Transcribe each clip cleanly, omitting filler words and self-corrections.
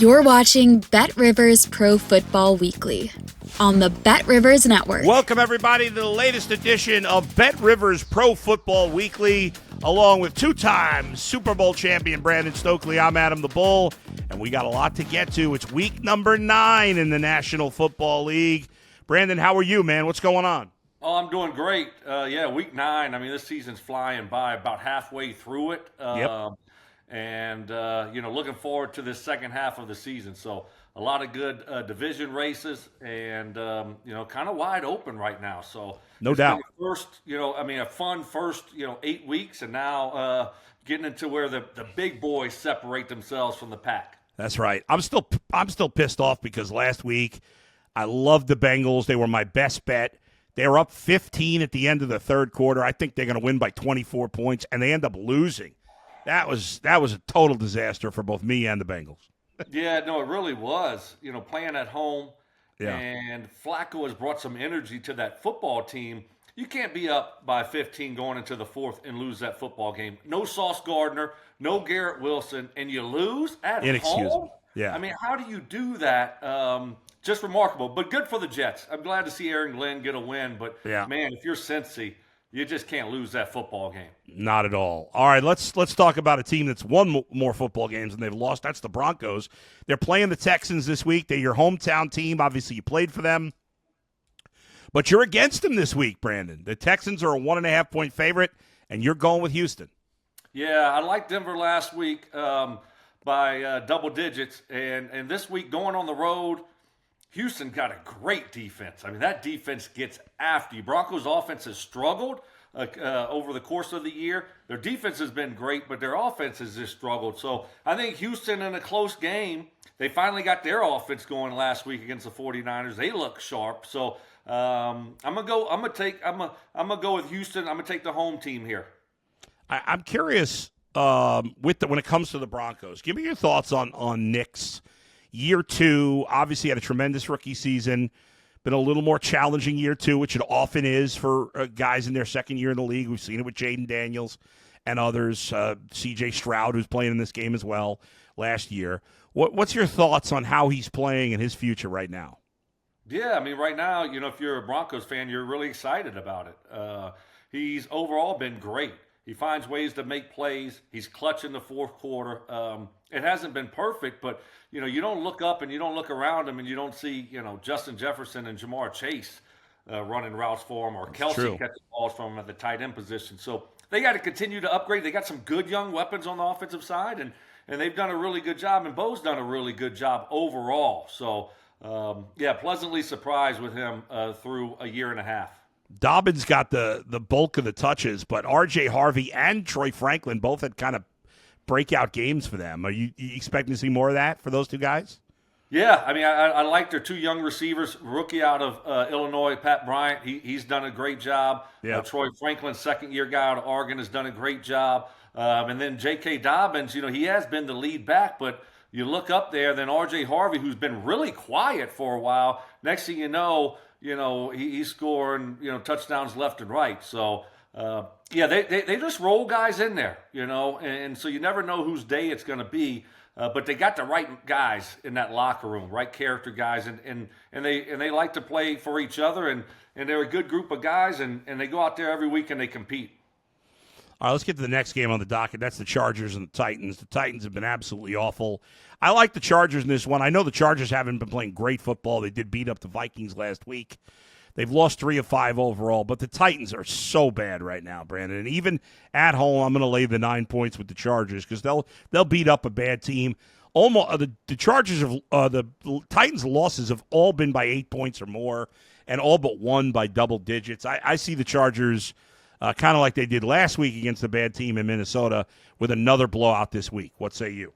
You're watching BetRivers Pro Football Weekly on the BetRivers Network. Welcome, everybody, to the latest edition of BetRivers Pro Football Weekly, along with two-time Super Bowl champion Brandon Stokely. I'm Adam the Bull, and we got a lot to get to. It's week number 9 in the National Football League. Brandon, how are you, man? What's going on? Oh, I'm doing great. Week 9. I mean, this season's flying by, about halfway through it. Yep. And looking forward to this second half of the season. So a lot of good division races and, kind of wide open right now. So no doubt. A fun first, 8 weeks, and now getting into where the big boys separate themselves from the pack. That's right. I'm still pissed off because last week I loved the Bengals. They were my best bet. They were up 15 at the end of the third quarter. I think they're going to win by 24 points, and they end up losing. That was a total disaster for both me and the Bengals. Yeah, no, it really was. Playing at home, yeah. And Flacco has brought some energy to that football team. You can't be up by 15 going into the fourth and lose that football game. No Sauce Gardner, no Garrett Wilson, and you lose at home? Yeah. I mean, how do you do that? Just remarkable, but good for the Jets. I'm glad to see Aaron Glenn get a win, but, man, if you're Cincy, you just can't lose that football game. Not at all. All right, let's talk about a team that's won more football games than they've lost. That's the Broncos. They're playing the Texans this week. They're your hometown team. Obviously, you played for them. But you're against them this week, Brandon. The Texans are a 1.5-point favorite, and you're going with Houston. Yeah, I liked Denver last week by double digits. And this week, going on the road, Houston got a great defense. I mean, that defense gets after you. Broncos' offense has struggled over the course of the year. Their defense has been great, but their offense has just struggled. So I think Houston, in a close game, they finally got their offense going last week against the 49ers. They look sharp. So I'm gonna go with Houston. I'm gonna take the home team here. I'm curious when it comes to the Broncos. Give me your thoughts on Nick's year 2. Obviously had a tremendous rookie season. Been a little more challenging year 2, which it often is for guys in their second year in the league. We've seen it with Jaden Daniels and others. C.J. Stroud, who's playing in this game as well last year. What's your thoughts on how he's playing and his future right now? Yeah, I mean, right now, if you're a Broncos fan, you're really excited about it. He's overall been great. He finds ways to make plays. He's clutch in the fourth quarter. It hasn't been perfect, but, you don't look up and you don't look around him and you don't see, Justin Jefferson and Jamar Chase running routes for him, or Kelsey catching balls from him at the tight end position. So they got to continue to upgrade. They got some good young weapons on the offensive side, and they've done a really good job, and Bo's done a really good job overall. So, pleasantly surprised with him through a year and a half. Dobbins got the bulk of the touches, but R.J. Harvey and Troy Franklin both had kind of breakout games for them. Are you expecting to see more of that for those two guys? Yeah, I mean, I like their two young receivers. Rookie out of Illinois, Pat Bryant, he's done a great job. Yeah. Troy Franklin, second-year guy out of Oregon, has done a great job. And then J.K. Dobbins, he has been the lead back, but you look up there, then R.J. Harvey, who's been really quiet for a while, next thing you know, he's scoring, touchdowns left and right. So, they just roll guys in there, and so you never know whose day it's going to be. But they got the right guys in that locker room, right character guys, and they like to play for each other, and they're a good group of guys, and they go out there every week and they compete. All right, let's get to the next game on the docket. That's the Chargers and the Titans. The Titans have been absolutely awful. I like the Chargers in this one. I know the Chargers haven't been playing great football. They did beat up the Vikings last week. They've lost 3 of 5 overall, but the Titans are so bad right now, Brandon. And even at home, I'm going to lay the 9 points with the Chargers because they'll beat up a bad team. Almost the Chargers the Titans' losses have all been by 8 points or more, and all but one by double digits. I see the Chargers kind of like they did last week against a bad team in Minnesota with another blowout this week. What say you?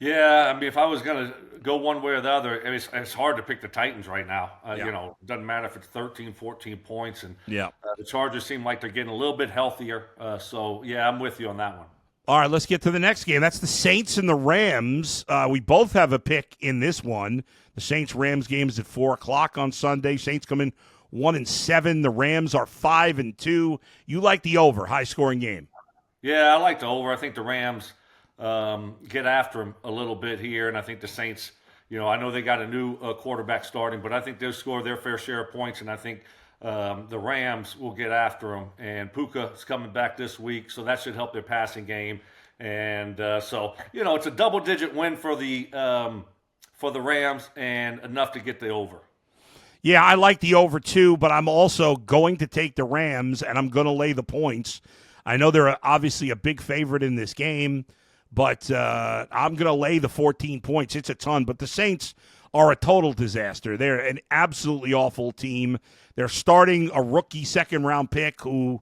Yeah, I mean, if I was going to go one way or the other, it's hard to pick the Titans right now. It doesn't matter if it's 13, 14 points. And the Chargers seem like they're getting a little bit healthier. I'm with you on that one. All right, let's get to the next game. That's the Saints and the Rams. We both have a pick in this one. The Saints-Rams game is at 4 o'clock on Sunday. Saints come in 1-7. The Rams are 5-2. You like the over, high-scoring game. Yeah, I like the over. I think the Rams get after him a little bit here. And I think the Saints, I know they got a new quarterback starting, but I think they'll score their fair share of points. And I think the Rams will get after them. And Puka is coming back this week, so that should help their passing game. And so, it's a double-digit win for the Rams and enough to get the over. Yeah, I like the over too, but I'm also going to take the Rams, and I'm going to lay the points. I know they're obviously a big favorite in this game, but I'm going to lay the 14 points. It's a ton, but the Saints are a total disaster. They're an absolutely awful team. They're starting a rookie second-round pick who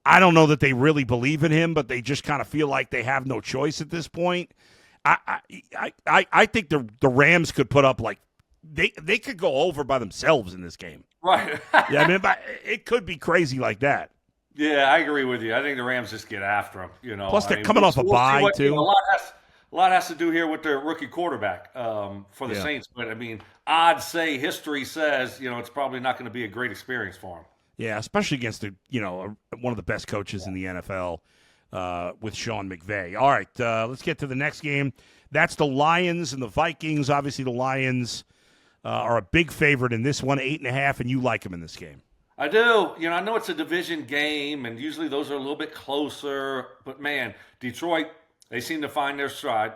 I don't know that they really believe in him, but they just kind of feel like they have no choice at this point. I think the Rams could put up like they could go over by themselves in this game. Right. Yeah, I mean, but it could be crazy like that. Yeah, I agree with you. I think the Rams just get after them. Plus, they're coming off a bye too. A lot has to do here with their rookie quarterback for the Saints. But I mean, odds say, history says, it's probably not going to be a great experience for them. Yeah, especially against one of the best coaches in the NFL with Sean McVay. All right, let's get to the next game. That's the Lions and the Vikings. Obviously, the Lions are a big favorite in this one, 8.5, and you like them in this game. I do. I know it's a division game, and usually those are a little bit closer. But, man, Detroit, they seem to found their stride.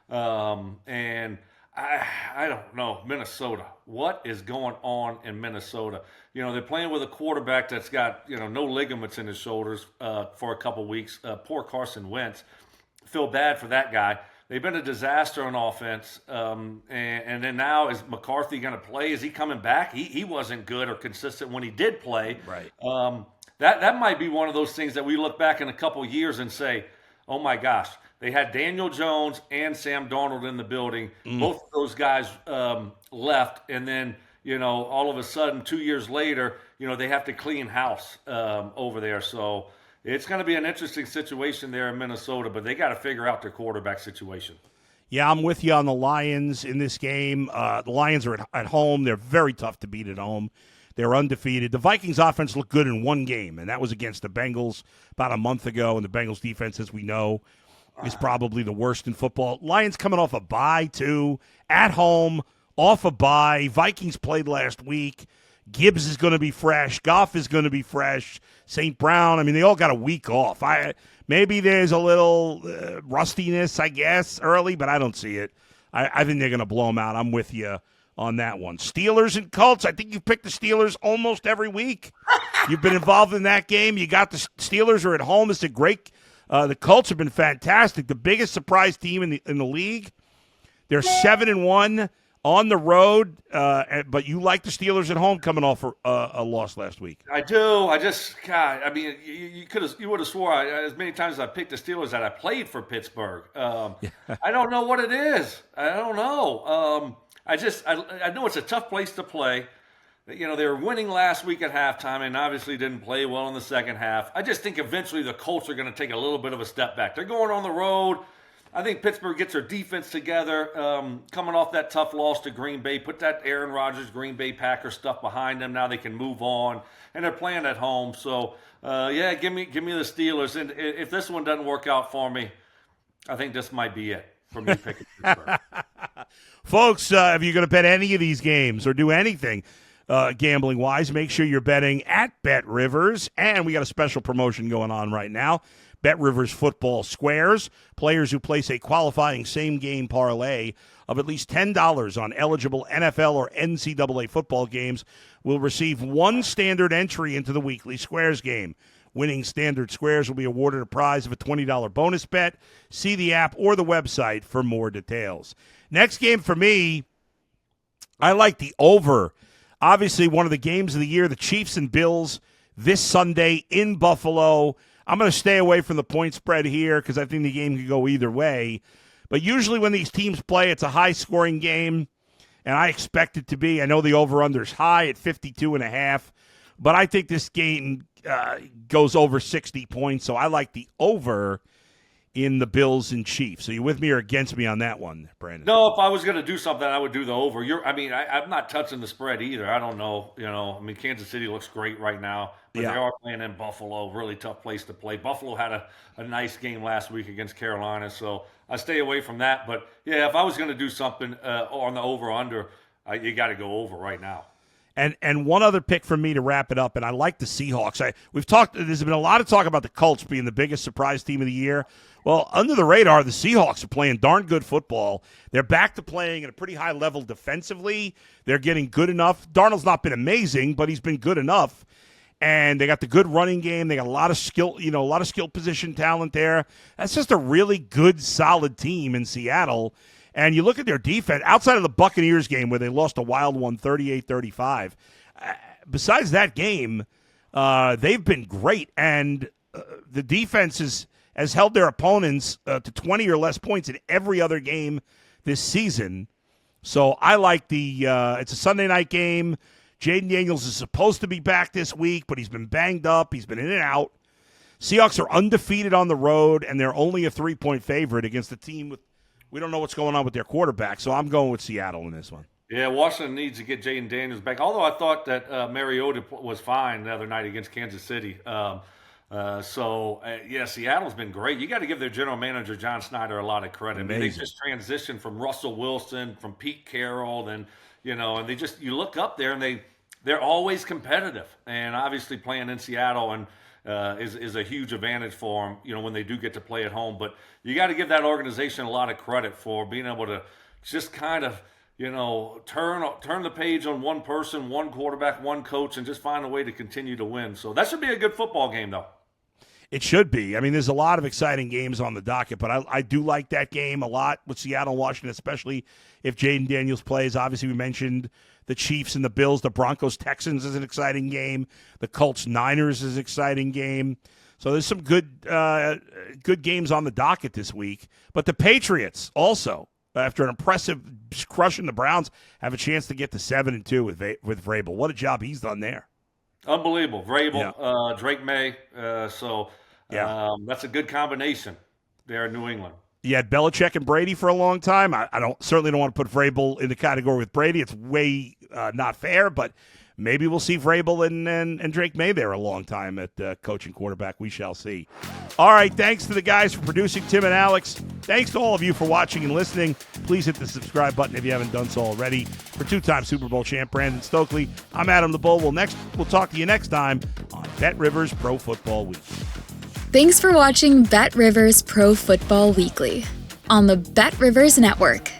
And I don't know, Minnesota. What is going on in Minnesota? They're playing with a quarterback that's got, no ligaments in his shoulders for a couple weeks. Poor Carson Wentz. Feel bad for that guy. They've been a disaster on offense. And then now, is McCarthy going to play? Is he coming back? He wasn't good or consistent when he did play. Right. That might be one of those things that we look back in a couple of years and say, oh, my gosh, they had Daniel Jones and Sam Darnold in the building. Both of those guys left. And then, all of a sudden, 2 years later, they have to clean house over there. So it's going to be an interesting situation there in Minnesota, but they got to figure out their quarterback situation. Yeah, I'm with you on the Lions in this game. The Lions are at home. They're very tough to beat at home. They're undefeated. The Vikings offense looked good in one game, and that was against the Bengals about a month ago, and the Bengals defense, as we know, is probably the worst in football. Lions coming off a bye, too, at home, off a bye. Vikings played last week. Gibbs is going to be fresh. Goff is going to be fresh. St. Brown, I mean, they all got a week off. Maybe there's a little rustiness, I guess, early, but I don't see it. I think they're going to blow them out. I'm with you on that one. Steelers and Colts. I think you've picked the Steelers almost every week. You've been involved in that game. You got the Steelers are at home. It's a great the Colts have been fantastic. The biggest surprise team in the league. They're 7-1 on the road, but you like the Steelers at home coming off a loss last week. I do. You would have swore as many times as I picked the Steelers that I played for Pittsburgh. I don't know what it is. I don't know. I know it's a tough place to play. They were winning last week at halftime and obviously didn't play well in the second half. I just think eventually the Colts are going to take a little bit of a step back. They're going on the road. I think Pittsburgh gets their defense together, coming off that tough loss to Green Bay. Put that Aaron Rodgers, Green Bay Packers stuff behind them. Now they can move on, and they're playing at home. So, give me the Steelers. And if this one doesn't work out for me, I think this might be it for me picking Pittsburgh. Folks, if you're going to bet any of these games or do anything gambling-wise, make sure you're betting at BetRivers. And we got a special promotion going on right now. BetRivers Football Squares. Players who place a qualifying same-game parlay of at least $10 on eligible NFL or NCAA football games will receive one standard entry into the weekly Squares game. Winning standard Squares will be awarded a prize of a $20 bonus bet. See the app or the website for more details. Next game for me, I like the over. Obviously, one of the games of the year, the Chiefs and Bills this Sunday in Buffalo. I'm going to stay away from the point spread here because I think the game could go either way. But usually when these teams play, it's a high-scoring game, and I expect it to be. I know the over-under's high at 52.5, but I think this game goes over 60 points, so I like the over in the Bills and Chiefs. Are you with me or against me on that one, Brandon? No, if I was going to do something, I would do the over. I'm not touching the spread either. I don't know. Kansas City looks great right now, but they are playing in Buffalo, really tough place to play. Buffalo had a nice game last week against Carolina, so I stay away from that. But, yeah, if I was going to do something on the over-under, you got to go over right now. And one other pick for me to wrap it up, and I like the Seahawks. There's been a lot of talk about the Colts being the biggest surprise team of the year. Well, under the radar, the Seahawks are playing darn good football. They're back to playing at a pretty high level defensively. They're getting good enough. Darnold's not been amazing, but he's been good enough. And they got the good running game. They got a lot of skill position talent there. That's just a really good, solid team in Seattle. And you look at their defense, outside of the Buccaneers game where they lost a wild one, 38-35. Besides that game, they've been great. And the defense has held their opponents to 20 or less points in every other game this season. So I like it's a Sunday night game. Jaden Daniels is supposed to be back this week, but he's been banged up. He's been in and out. Seahawks are undefeated on the road, and they're only a 3-point favorite against a team with we don't know what's going on with their quarterback. So I'm going with Seattle in this one. Yeah, Washington needs to get Jaden Daniels back. Although I thought that Mariota was fine the other night against Kansas City. Seattle's been great. You got to give their general manager, John Snyder, a lot of credit. Amazing. I mean, they just transitioned from Russell Wilson, from Pete Carroll, and you look up there and they're always competitive. And obviously playing in Seattle and is a huge advantage for them, when they do get to play at home. But you got to give that organization a lot of credit for being able to just kind of, turn the page on one person, one quarterback, one coach, and just find a way to continue to win. So that should be a good football game, though. It should be. I mean, there's a lot of exciting games on the docket, but I do like that game a lot with Seattle and Washington, especially if Jaden Daniels plays. Obviously, we mentioned the Chiefs and the Bills. The Broncos Texans is an exciting game. The Colts Niners is an exciting game. So there's some good games on the docket this week. But the Patriots also, after an impressive crushing the Browns, have a chance to get to 7-2 with Vrabel. What a job he's done there. Unbelievable. Vrabel, Drake May. That's a good combination there in New England. You had Belichick and Brady for a long time. I certainly don't want to put Vrabel in the category with Brady. It's way not fair, but maybe we'll see Vrabel and Drake May there a long time at coaching quarterback. We shall see. All right, thanks to the guys for producing, Tim and Alex. Thanks to all of you for watching and listening. Please hit the subscribe button if you haven't done so already. For two-time Super Bowl champ Brandon Stokely, I'm Adam the Bull. We'll talk to you next time on BetRivers Pro Football Weekly. Thanks for watching BetRivers Pro Football Weekly on the BetRivers Network.